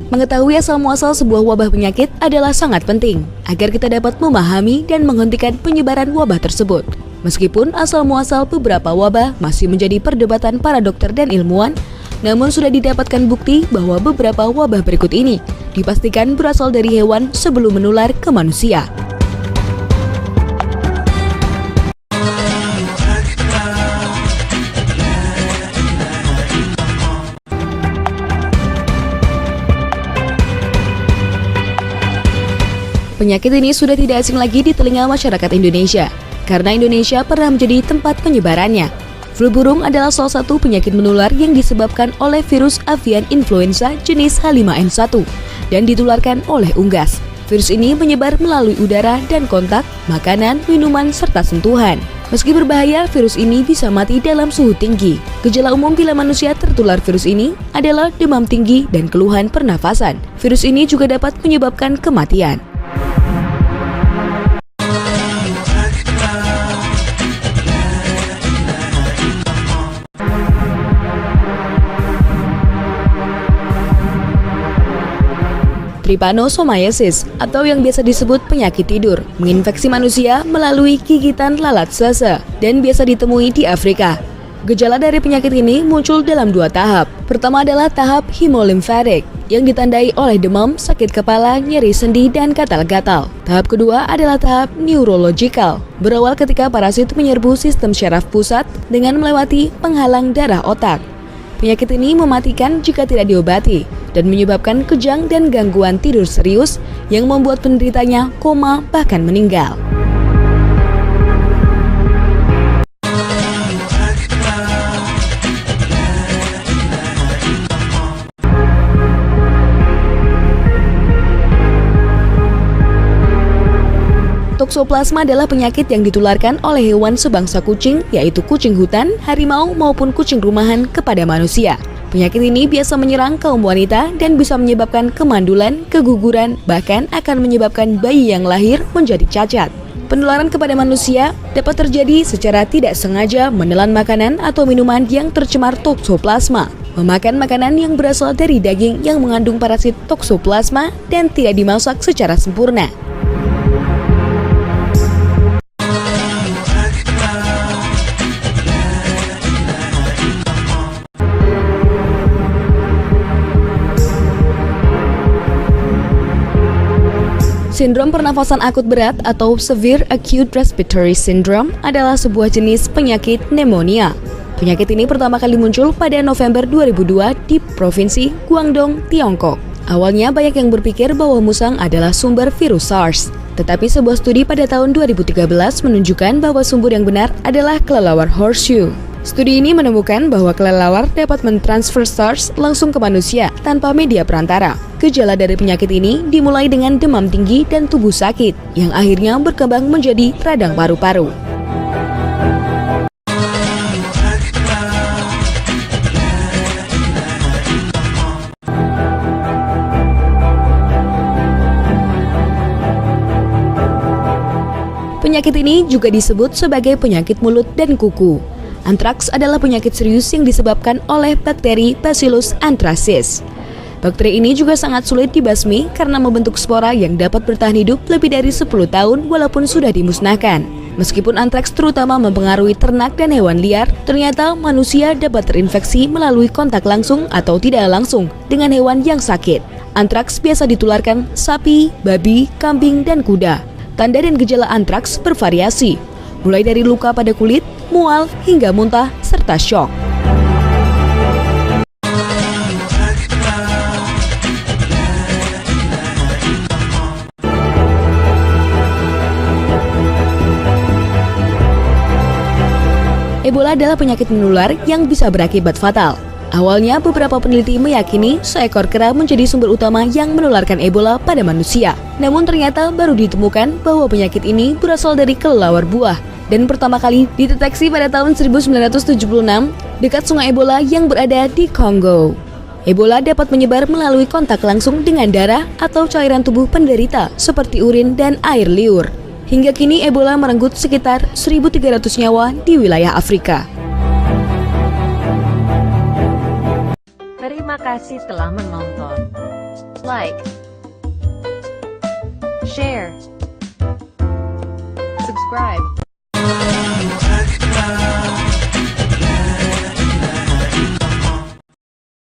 Mengetahui asal-muasal sebuah wabah penyakit adalah sangat penting agar kita dapat memahami dan menghentikan penyebaran wabah tersebut. Meskipun asal-muasal beberapa wabah masih menjadi perdebatan para dokter dan ilmuwan, namun sudah didapatkan bukti bahwa beberapa wabah berikut ini dipastikan berasal dari hewan sebelum menular ke manusia. Penyakit ini sudah tidak asing lagi di telinga masyarakat Indonesia, karena Indonesia pernah menjadi tempat penyebarannya. Flu burung adalah salah satu penyakit menular yang disebabkan oleh virus avian influenza jenis H5N1 dan ditularkan oleh unggas. Virus ini menyebar melalui udara dan kontak, makanan, minuman, serta sentuhan. Meski berbahaya, virus ini bisa mati dalam suhu tinggi. Gejala umum bila manusia tertular virus ini adalah demam tinggi dan keluhan pernafasan. Virus ini juga dapat menyebabkan kematian. Trypanosomiasis atau yang biasa disebut penyakit tidur menginfeksi manusia melalui gigitan lalat sese dan biasa ditemui di Afrika. Gejala dari penyakit ini muncul dalam 2 tahap. Pertama adalah tahap hemolimfatik yang ditandai oleh demam, sakit kepala, nyeri sendi, dan gatal-gatal. Tahap kedua adalah tahap neurological, berawal ketika parasit menyerbu sistem syaraf pusat dengan melewati penghalang darah otak. Penyakit ini mematikan jika tidak diobati dan menyebabkan kejang dan gangguan tidur serius yang membuat penderitanya koma bahkan meninggal. Toxoplasma adalah penyakit yang ditularkan oleh hewan sebangsa kucing, yaitu kucing hutan, harimau, maupun kucing rumahan kepada manusia. Penyakit ini biasa menyerang kaum wanita dan bisa menyebabkan kemandulan, keguguran, bahkan akan menyebabkan bayi yang lahir menjadi cacat. Penularan kepada manusia dapat terjadi secara tidak sengaja menelan makanan atau minuman yang tercemar toxoplasma, memakan makanan yang berasal dari daging yang mengandung parasit toxoplasma dan tidak dimasak secara sempurna. Sindrom pernafasan akut berat atau Severe Acute Respiratory Syndrome adalah sebuah jenis penyakit pneumonia. Penyakit ini pertama kali muncul pada November 2002 di Provinsi Guangdong, Tiongkok. Awalnya banyak yang berpikir bahwa musang adalah sumber virus SARS. Tetapi sebuah studi pada tahun 2013 menunjukkan bahwa sumber yang benar adalah kelelawar horseshoe. Studi ini menemukan bahwa kelelawar dapat mentransfer SARS langsung ke manusia tanpa media perantara. Gejala dari penyakit ini dimulai dengan demam tinggi dan tubuh sakit, yang akhirnya berkembang menjadi radang paru-paru. Penyakit ini juga disebut sebagai penyakit mulut dan kuku. Antraks adalah penyakit serius yang disebabkan oleh bakteri Bacillus anthracis. Bakteri ini juga sangat sulit dibasmi karena membentuk spora yang dapat bertahan hidup lebih dari 10 tahun walaupun sudah dimusnahkan. Meskipun antraks terutama mempengaruhi ternak dan hewan liar, ternyata manusia dapat terinfeksi melalui kontak langsung atau tidak langsung dengan hewan yang sakit. Antraks biasa ditularkan sapi, babi, kambing, dan kuda. Tanda dan gejala antraks bervariasi, mulai dari luka pada kulit, mual, hingga muntah, serta syok. Ebola adalah penyakit menular yang bisa berakibat fatal. Awalnya, beberapa peneliti meyakini seekor kera menjadi sumber utama yang menularkan Ebola pada manusia. Namun ternyata baru ditemukan bahwa penyakit ini berasal dari kelelawar buah dan pertama kali dideteksi pada tahun 1976 dekat sungai Ebola yang berada di Kongo. Ebola dapat menyebar melalui kontak langsung dengan darah atau cairan tubuh penderita seperti urin dan air liur. Hingga kini Ebola merenggut sekitar 1.300 nyawa di wilayah Afrika. Terima kasih telah menonton. like, share, subscribe.